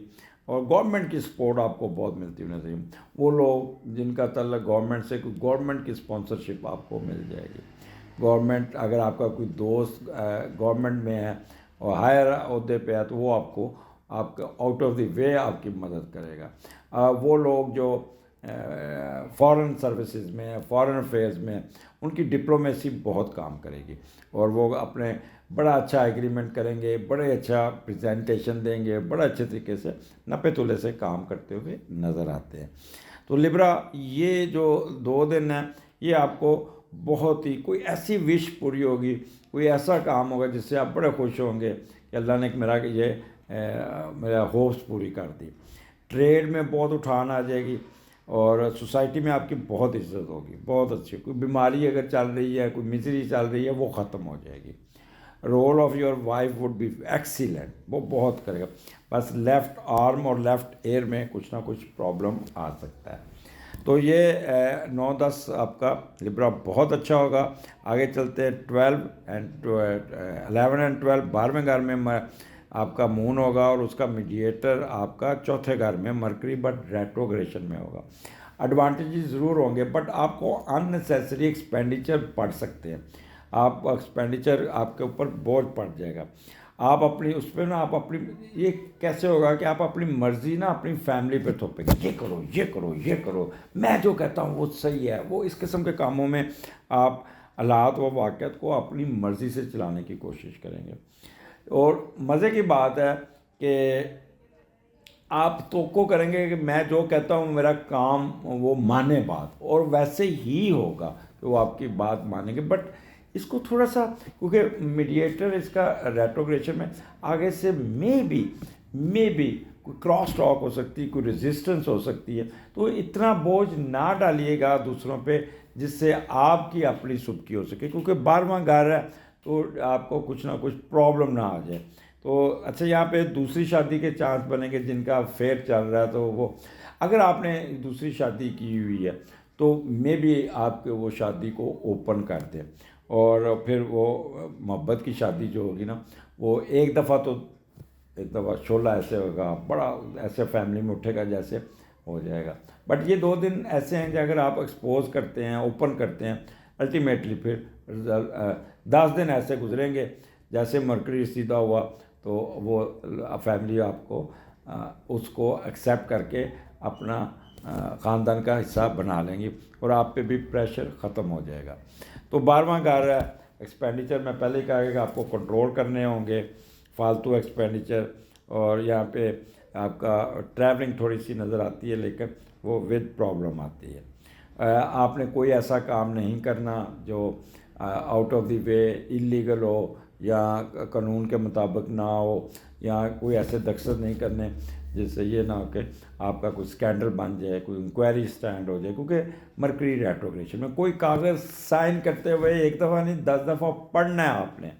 और गवर्नमेंट की सपोर्ट आपको बहुत मिलती हुई नजर। वो लोग जिनका तल्लुक गवर्नमेंट से, गवर्नमेंट की स्पॉन्सरशिप आपको मिल जाएगी। गवर्नमेंट, अगर आपका कोई दोस्त गवर्नमेंट में है और हायर अहदे पे है, तो वो आपको आपका आउट ऑफ द वे आपकी मदद करेगा। वो लोग जो फॉरेन सर्विसेज में है, फॉरेन अफेयर्स में, उनकी डिप्लोमेसी बहुत काम करेगी, और वो अपने बड़ा अच्छा एग्रीमेंट करेंगे, बड़े अच्छा प्रेजेंटेशन देंगे, बड़ा अच्छे तरीके से नपे तुले से काम करते हुए नज़र आते हैं। तो लिब्रा, ये जो 2 दिन है, ये आपको बहुत ही, कोई ऐसी विश पूरी होगी, कोई ऐसा काम होगा जिससे आप बड़े खुश होंगे कि अल्लाह ने मेरा ये मेरा होप्स पूरी कर दी। ट्रेड में बहुत उठान आ जाएगी, और सोसाइटी में आपकी बहुत इज्जत होगी, बहुत अच्छी। कोई बीमारी अगर चल रही है, कोई मिजरी चल रही है, वो ख़त्म हो जाएगी। Role of your wife would be excellent, वो बहुत करेगा। बस लेफ़्ट आर्म और लेफ़्ट एयर में कुछ ना कुछ प्रॉब्लम आ सकता है। तो ये 9-10 आपका लिब्रा बहुत अच्छा होगा। आगे चलते हैं 11 एंड 12 12वें घर में आपका मून होगा, और उसका मीडिएटर आपका चौथे घर में मरकरी, बट रेट्रोग्रेशन में होगा। एडवांटेजेस ज़रूर होंगे, बट आपको अननेसेसरी एक्सपेंडिचर पड़ सकते हैं। आप एक्सपेंडिचर आपके ऊपर बोझ पड़ जाएगा। आप अपनी उस पर ना, आप अपनी, ये कैसे होगा कि आप अपनी मर्ज़ी ना अपनी फैमिली पे थोपेंगे, ये करो ये करो ये करो, मैं जो कहता हूँ वो सही है। वो इस किस्म के कामों में आप हालात व वाक़यात को अपनी मर्ज़ी से चलाने की कोशिश करेंगे। और मज़े की बात है कि आप तो करेंगे कि मैं जो कहता हूँ मेरा काम वो माने बात, और वैसे ही होगा कि वो आपकी बात मानेंगे। बट इसको थोड़ा सा, क्योंकि मीडिएटर इसका रेट्रोग्रेशन में आगे से मे बी कोई क्रॉस टॉक हो सकती है, कोई रेजिस्टेंस हो सकती है, तो इतना बोझ ना डालिएगा दूसरों पे जिससे आपकी अपनी सुबकी हो सके, क्योंकि 12वां घर है, तो आपको कुछ ना कुछ प्रॉब्लम ना आ जाए। तो अच्छा, यहाँ पे दूसरी शादी के चांस बनेंगे, जिनका फेयर चल रहा है, तो वो, अगर आपने दूसरी शादी की हुई है तो मे बी आपके वो शादी को ओपन कर दें, और फिर वो मोहब्बत की शादी जो होगी ना, वो एक दफ़ा शोला ऐसे होगा, बड़ा ऐसे फैमिली में उठेगा जैसे हो जाएगा। बट ये 2 दिन ऐसे हैं कि अगर आप एक्सपोज करते हैं, ओपन करते हैं, अल्टीमेटली फिर 10 दिन ऐसे गुजरेंगे जैसे मरकरी सीधा हुआ, तो वो फैमिली आपको उसको एक्सेप्ट करके अपना ख़ानदान का हिस्सा बना लेंगी, और आप पे भी प्रेशर ख़त्म हो जाएगा। तो 12वां घर है, एक्सपेंडिचर में पहले कहा कि आपको कंट्रोल करने होंगे फालतू एक्सपेंडिचर, और यहाँ पे आपका ट्रैवलिंग थोड़ी सी नज़र आती है, लेकिन वो विद प्रॉब्लम आती है। आपने कोई ऐसा काम नहीं करना जो out of the way illegal हो, या कानून के मुताबिक ना हो, या कोई ऐसे दखल नहीं करने जिससे ये ना हो कि आपका कोई स्कैंडल बन जाए, कोई इंक्वायरी स्टैंड हो जाए। क्योंकि मरकरी रेट्रोग्रेशन में कोई कागज़ साइन करते हुए एक दफ़ा नहीं 10 दफ़ा पढ़ना है आपने।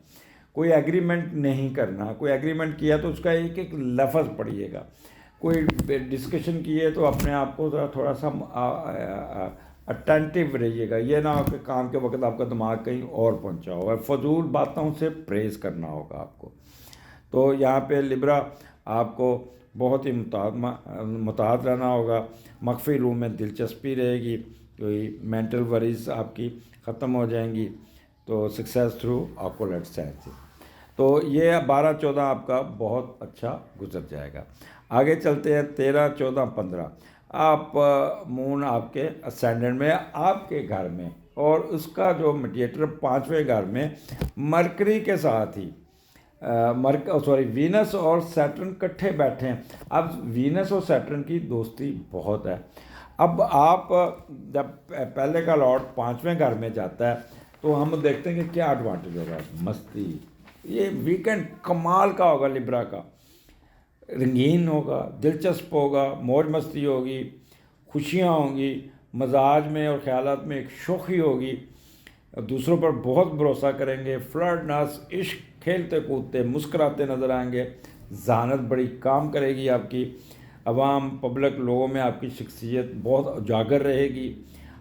कोई एग्रीमेंट नहीं करना, कोई एग्रीमेंट किया तो उसका एक एक लफ्ज़ पढ़िएगा। कोई डिस्कशन की है तो अपने आप को थोड़ा सा अटेंटिव रहिएगा। ये ना हो कि काम के वक्त आपका दिमाग कहीं और पहुंचा होगा, फजूल बातों से प्रेज़ करना होगा आपको। तो यहाँ पे लिब्रा आपको बहुत ही मुताहत रहना होगा। मख्फी रूम में दिलचस्पी रहेगी, कोई मेंटल वरीज आपकी ख़त्म हो जाएंगी, तो सक्सेस थ्रू ऑकवर्ड एक्सरसाइज। तो ये 12-14 आपका बहुत अच्छा गुजर जाएगा। आगे चलते हैं 13-14-15। आप मून आपके असेंडेंट में आपके घर में, और उसका जो मीडिएटर 5वें घर में मरकरी के साथ ही वीनस और सैटर्न इकट्ठे बैठे हैं। अब वीनस और सैटर्न की दोस्ती बहुत है। अब आप जब पहले का लॉर्ड 5वें घर में जाता है तो हम देखते हैं कि क्या एडवांटेज होगा। मस्ती, ये वीकेंड कमाल का होगा, लिब्रा का रंगीन होगा, दिलचस्प होगा, मौज मस्ती होगी, खुशियाँ होंगी, मजाज में और ख्यालात में एक शोखी होगी, दूसरों पर बहुत भरोसा करेंगे, फ्लर्ट नास इश्क, खेलते कूदते मुस्कुराते नज़र आएंगे, जहानत बड़ी काम करेगी आपकी, अवाम पब्लिक लोगों में आपकी शख्सियत बहुत उजागर रहेगी,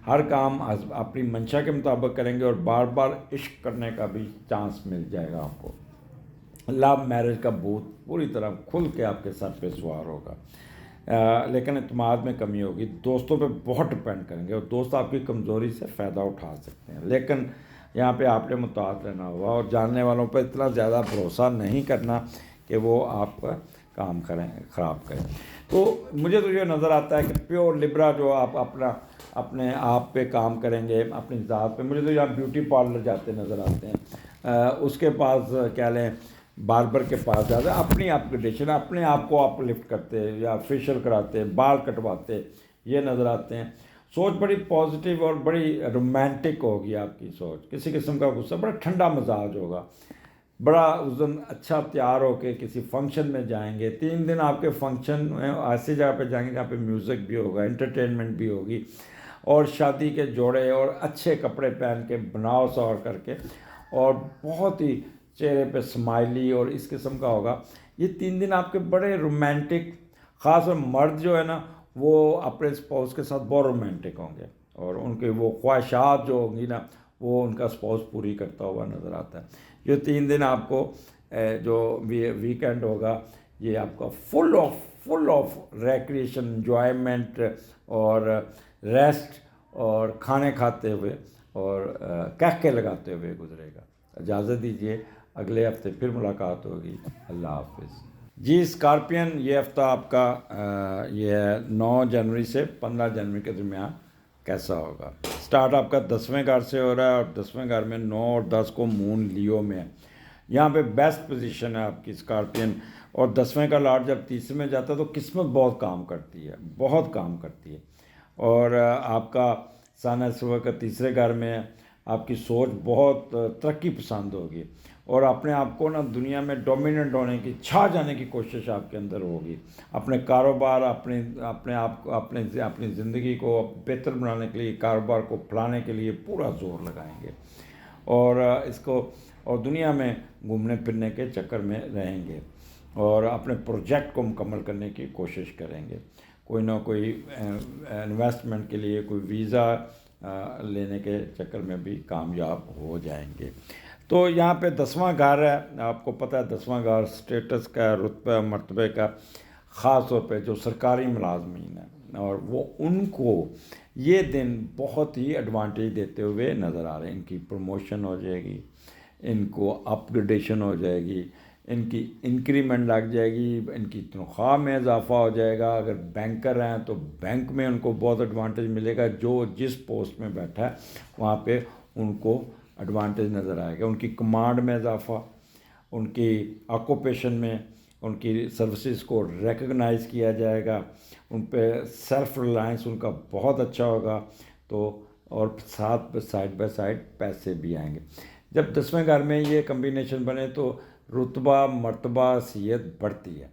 हर काम अपनी मंशा के मुताबिक करेंगे और बार बार इश्क करने का भी चांस मिल जाएगा आपको। लव मैरिज का भूत पूरी तरह खुल के आपके सर पे सवार होगा। लेकिन इत्मीनान में कमी होगी, दोस्तों पे बहुत डिपेंड करेंगे और दोस्त आपकी कमज़ोरी से फ़ायदा उठा सकते हैं। लेकिन यहाँ पे आपने मुताहत रहना होगा और जानने वालों पर इतना ज़्यादा भरोसा नहीं करना कि वो आपका काम करें, ख़राब करें। तो मुझे तो ये नज़र आता है कि प्योर लिब्रा जो आप अपने आप पे काम करेंगे, अपनी ज़ात पे। मुझे तो यहाँ ब्यूटी पार्लर जाते नज़र आते हैं, उसके पास क्या लें, बार्बर के पास जाते, अपनी अपग्रेडेशन, अपने आप को अपलिफ्ट करते या फेशियल कराते, बाल कटवाते, ये नज़र आते हैं। सोच बड़ी पॉजिटिव और बड़ी रोमांटिक होगी आपकी सोच, किसी किस्म का गुस्सा, बड़ा ठंडा मिजाज होगा, बड़ा उस दिन अच्छा तैयार होके किसी फंक्शन में जाएंगे। 3 दिन आपके फंक्शन में ऐसी जगह पे जाएंगे जहाँ पे म्यूज़िक भी होगा, एंटरटेनमेंट भी होगी, और शादी के जोड़े और अच्छे कपड़े पहन के बनाव सवार करके, और बहुत ही चेहरे पे स्माइली और इस किस्म का होगा। ये 3 दिन आपके बड़े रोमांटिक, ख़ास और मर्द जो है ना वो अपने स्पाउस के साथ बहुत रोमांटिक होंगे, और उनके वो ख्वाहिशात जो होंगी ना वो उनका स्पाउस पूरी करता हुआ नज़र आता है। ये 3 दिन आपको जो वीकेंड होगा ये आपका फुल ऑफ रिक्रिएशन, एंजॉयमेंट और रेस्ट और खाने खाते हुए और कहके लगाते हुए गुजरेगा। इजाज़त दीजिए, अगले हफ्ते फिर मुलाकात होगी। अल्लाह हाफिज़। जी स्कॉर्पियन, ये हफ्ता आपका ये है 9 जनवरी से 15 जनवरी के दरमियान कैसा होगा। स्टार्ट आपका 10वें घर से हो रहा है और 10वें घर में 9 और 10 को मून लियो में है। यहाँ पे बेस्ट पोजीशन है आपकी स्कॉर्पियन। और 10वें का लॉर्ड जब तीसरे में जाता है तो किस्मत बहुत काम करती है, बहुत काम करती है। और आपका सन इस वक्त तीसरे घर में है, आपकी सोच बहुत तरक्की पसंद होगी और अपने आप को ना दुनिया में डोमिनेंट होने की, छा जाने की कोशिश आपके अंदर होगी। अपने कारोबार, अपने आप को, अपनी ज़िंदगी को बेहतर बनाने के लिए, कारोबार को फैलाने के लिए पूरा जोर लगाएंगे और इसको, और दुनिया में घूमने फिरने के चक्कर में रहेंगे और अपने प्रोजेक्ट को मुकम्मल करने की कोशिश करेंगे। कोई ना कोई इन्वेस्टमेंट के लिए कोई वीज़ा लेने के चक्कर में भी कामयाब हो जाएंगे। तो यहाँ पे 10वां घर है, आपको पता है 10वां घर स्टेटस का, रुतबे मर्तबे का, ख़ास तौर पे जो सरकारी मुलाजमीन है और वो उनको ये दिन बहुत ही एडवांटेज देते हुए नज़र आ रहे हैं। इनकी प्रमोशन हो जाएगी, इनको अपग्रेडेशन हो जाएगी, इनकी इंक्रीमेंट लग जाएगी, इनकी तनख्वाह में इजाफा हो जाएगा। अगर बैंकर हैं तो बैंक में उनको बहुत एडवांटेज मिलेगा, जो जिस पोस्ट में बैठा है वहाँ पे उनको एडवांटेज नज़र आएगा। उनकी कमांड में इजाफा, उनकी ऑक्यूपेशन में उनकी सर्विसेज को रिकग्नाइज़ किया जाएगा, उन पे सेल्फ रिलायंस उनका बहुत अच्छा होगा। तो और साथ साइड बाय साइड पैसे भी आएंगे। जब 10वें घर में ये कम्बिनेशन बने तो रुतबा मर्तबा सीयत बढ़ती है।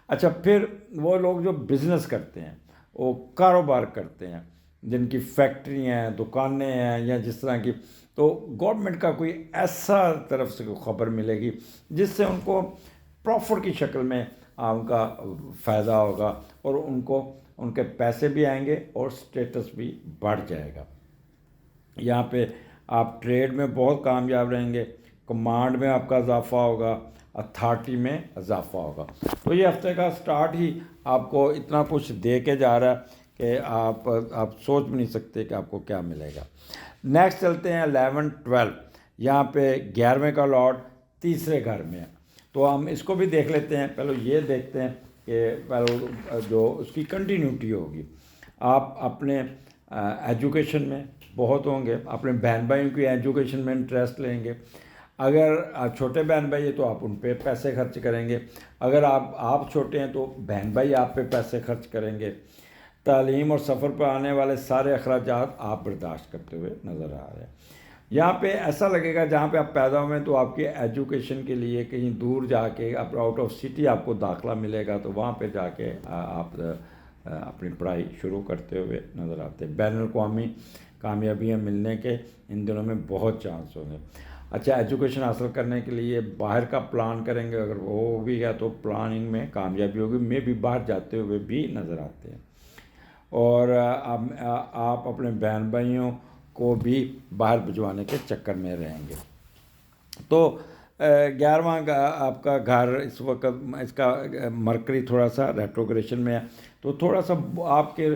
अच्छा, फिर वो लोग जो बिज़नेस करते हैं, वो कारोबार करते हैं, जिनकी फैक्ट्रियाँ हैं, दुकानें हैं या जिस तरह की, तो गवर्नमेंट का कोई ऐसा तरफ से खबर मिलेगी जिससे उनको प्रॉफिट की शक्ल में उनका फ़ायदा होगा और उनको उनके पैसे भी आएंगे और स्टेटस भी बढ़ जाएगा। यहाँ पे आप ट्रेड में बहुत कामयाब रहेंगे, कमांड में आपका इजाफा होगा, अथॉरिटी में इजाफा होगा। तो ये हफ्ते का स्टार्ट ही आपको इतना कुछ दे के जा रहा है कि आप सोच भी नहीं सकते कि आपको क्या मिलेगा। नेक्स्ट चलते हैं 11 12। यहाँ पे 11वें का लॉर्ड तीसरे घर में है, तो हम इसको भी देख लेते हैं। पहले ये देखते हैं कि पहले जो उसकी कंटिन्यूटी होगी। आप अपने एजुकेशन में बहुत होंगे, अपने बहन भाइयों की एजुकेशन में इंटरेस्ट लेंगे। अगर आप छोटे बहन भाई हैं तो आप उन पे पैसे खर्च करेंगे। अगर आप छोटे हैं तो बहन भाई आप पे पैसे खर्च करेंगे। तालीम और सफ़र पर आने वाले सारे अखराजात आप बर्दाश्त करते हुए नज़र आ रहे हैं। यहाँ पे ऐसा लगेगा जहाँ पे आप पैदा हुए तो आपके एजुकेशन के लिए कहीं दूर जाके आप आउट ऑफ सिटी आपको दाखिला मिलेगा, तो वहाँ पे जाके आप अपनी पढ़ाई शुरू करते हुए नज़र आते हैं। बैनुल अक़वामी कामयाबियाँ मिलने के इन दिनों में बहुत चांस होंगे। अच्छा, एजुकेशन हासिल करने के लिए बाहर का प्लान करेंगे, अगर वो भी है तो प्लानिंग में कामयाबी होगी। मैं भी बाहर जाते हुए भी नज़र आते हैं। और आप अपने बहन भाइयों को भी बाहर भिजवाने के चक्कर में रहेंगे। तो 11वां आपका घर इस वक्त इसका मरकरी थोड़ा सा रेट्रोग्रेशन में है, तो थोड़ा सा आपके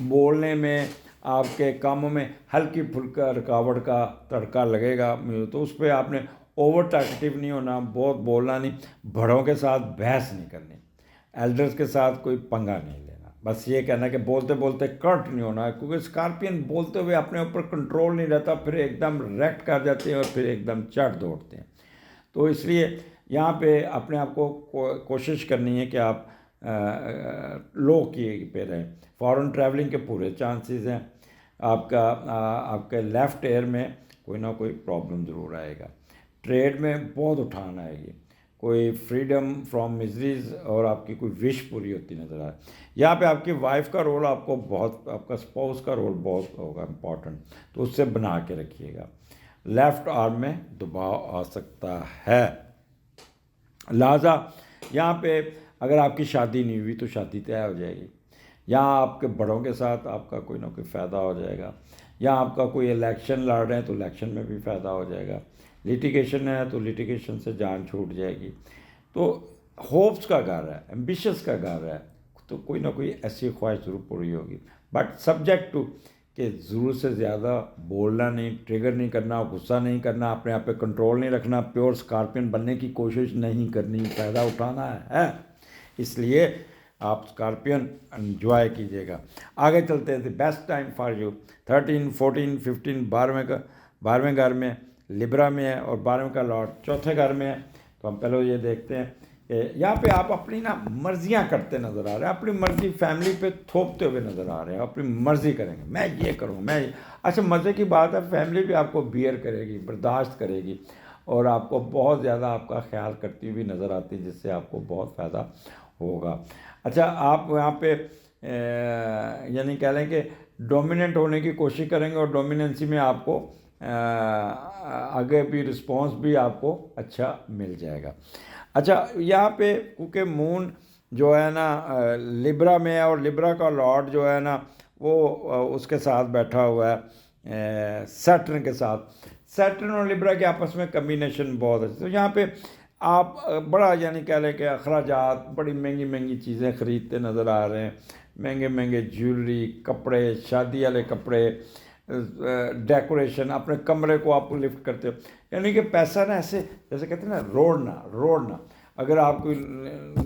बोलने में आपके कामों में हल्की फुल्का रुकावट का तड़का लगेगा। तो उस पर आपने ओवर टॉकेटिव नहीं होना, बहुत बोलना नहीं, बड़ों के साथ बहस नहीं करनी, एल्डर्स के साथ कोई पंगा नहीं लेना। बस ये कहना कि बोलते बोलते कर्ट नहीं होना, क्योंकि स्कॉर्पियन बोलते हुए अपने ऊपर कंट्रोल नहीं रहता, फिर एकदम रेक्ट कर जाते हैं और फिर एकदम चढ़ दौड़ते हैं। तो इसलिए यहाँ पे अपने आप को कोशिश करनी है कि आप लो की पे रहें। फॉरेन ट्रैवलिंग के पूरे चांसेस हैं। आपके लेफ़्ट एयर में कोई ना कोई प्रॉब्लम ज़रूर आएगा। ट्रेड में बहुत उठान आएगी, कोई फ्रीडम फ्रॉम मिजरीज और आपकी कोई विश पूरी होती नज़र आए। यहाँ पे आपकी वाइफ का रोल आपको बहुत, आपका स्पाउस का रोल बहुत होगा इम्पॉर्टेंट, तो उससे बना के रखिएगा। लेफ़्ट आर्म में दबाव आ सकता है, लिहाजा यहाँ पे अगर आपकी शादी नहीं हुई तो शादी तय हो जाएगी। यहाँ आपके बड़ों के साथ आपका कोई ना कोई फ़ायदा हो जाएगा। यहाँ आपका कोई इलेक्शन लड़ रहे हैं तो इलेक्शन में भी फ़ायदा हो जाएगा। लिटिगेशन है तो लिटिगेशन से जान छूट जाएगी। तो होप्स का घर है, एम्बिशस का घर है, तो कोई ना कोई ऐसी ख्वाहिश ज़रूर पूरी होगी, बट सब्जेक्ट टू कि ज़रूरत से ज़्यादा बोलना नहीं, ट्रिगर नहीं करना, गुस्सा नहीं करना, अपने आप पे कंट्रोल नहीं रखना, प्योर स्कॉर्पियन बनने की कोशिश नहीं करनी, फ़ायदा उठाना है। इसलिए आप स्कॉर्पियन एंजॉय कीजिएगा। आगे चलते हैं। The best time for you 13 14 15 12वें घर में लिब्रा में है और 12वें का लॉर्ड चौथे घर में है। तो हम पहले ये देखते हैं कि यहाँ पे आप अपनी ना मर्जियाँ करते नज़र आ रहे हैं, अपनी मर्जी फैमिली पे थोपते हुए नज़र आ रहे हैं, अपनी मर्जी करेंगे, मैं ये करूँ, मैं। अच्छा, मज़े की बात है, फैमिली भी आपको बियर करेगी, बर्दाश्त करेगी और आपको बहुत ज़्यादा आपका ख्याल करती हुई नज़र आती है, जिससे आपको बहुत फ़ायदा होगा। अच्छा, आप यहाँ पे यानी कह लें कि डोमिनेंट होने की कोशिश करेंगे और डोमिनेंसी में आपको आगे भी रिस्पांस भी आपको अच्छा मिल जाएगा। अच्छा, यहाँ पे क्योंकि मून जो है ना लिब्रा में है और लिब्रा का लॉर्ड जो है ना वो उसके साथ बैठा हुआ है सैटर्न के साथ। सैटर्न और लिब्रा के आपस में कम्बिनेशन बहुत अच्छी। तो यहाँ पे आप बड़ा यानी कह लें कि अखराजात, बड़ी महंगी महंगी चीज़ें ख़रीदते नज़र आ रहे हैं, महंगे महंगे ज्वेलरी, कपड़े, शादी वाले कपड़े, डेकोरेशन, अपने कमरे को आप लिफ्ट करते हो। यानी कि पैसा ना ऐसे जैसे कहते हैं ना रोड़ना। अगर आप कोई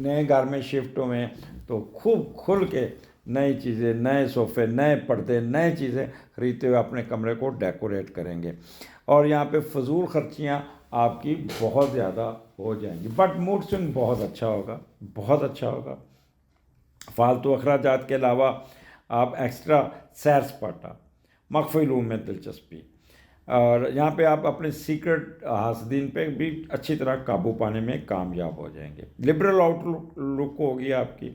नए घर में शिफ्ट हुए हैं तो खूब खुल के नई चीज़ें, नए सोफ़े, नए पर्दे, नए चीज़ें ख़रीदते हुए अपने कमरे को डेकोरेट करेंगे। और यहाँ पे फजूल खर्चियाँ आपकी बहुत ज़्यादा हो जाएंगी, बट मूड स्विंग बहुत अच्छा होगा, बहुत अच्छा होगा। फालतू अखराजात के अलावा आप एक्स्ट्रा सैर सपाटा, मख्फी इल्म में दिलचस्पी, और यहाँ पे आप अपने सीक्रेट हासदीन पे भी अच्छी तरह काबू पाने में कामयाब हो जाएंगे। लिबरल आउटलुक होगी आपकी।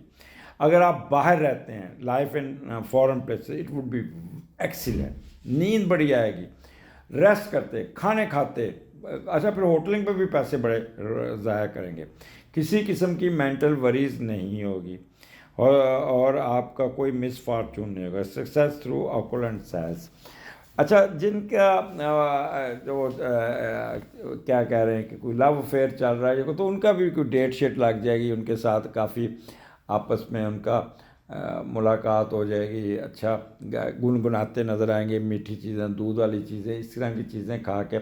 अगर आप बाहर रहते हैं, life in foreign place, it would be excellent. नींद बड़ी आएगी, रेस्ट करते, खाने खाते। अच्छा, फिर होटलिंग पे भी पैसे बड़े ज़ाया करेंगे। किसी किस्म की मेंटल वरीज नहीं होगी और आपका कोई मिस फॉर्चून नहीं होगा। Success through opulent sales. अच्छा, जिनका जो क्या कह रहे हैं कि कोई लव अफेयर चल रहा है तो उनका भी कोई डेट शेट लग जाएगी, उनके साथ काफ़ी आपस में उनका मुलाकात हो जाएगी, अच्छा गुनगुनाते नज़र आएंगे, मीठी चीज़ें, दूध वाली चीज़ें, इस तरह की चीज़ें खा के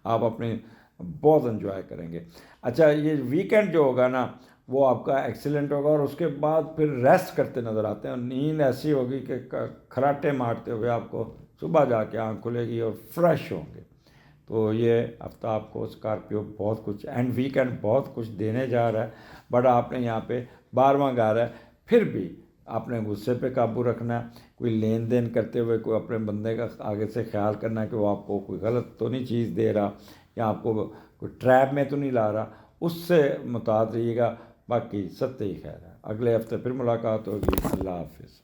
आप अपनी बहुत इन्जॉय करेंगे। अच्छा, ये वीकेंड जो होगा ना वो आपका एक्सीलेंट होगा, और उसके बाद फिर रेस्ट करते नज़र आते हैं, और नींद ऐसी होगी कि खराटे मारते हुए आपको सुबह जाके आँख खुलेगी और फ्रेश होंगे। तो ये हफ्ता आपको स्कॉर्पियो बहुत कुछ एंड वीकेंड बहुत कुछ देने जा रहा है, बट आपने यहाँ पे 12वां घर है, फिर भी आपने गुस्से पे काबू रखना है, कोई लेन देन करते हुए कोई अपने बंदे का आगे से ख्याल करना है कि वो आपको कोई गलत तो नहीं चीज़ दे रहा, या आपको कोई ट्रैप में तो नहीं ला रहा, उससे मुताद रहिएगा। बाकी सब ही खैर है, अगले हफ्ते फिर मुलाकात होगी। अल्लाह हाफिज़।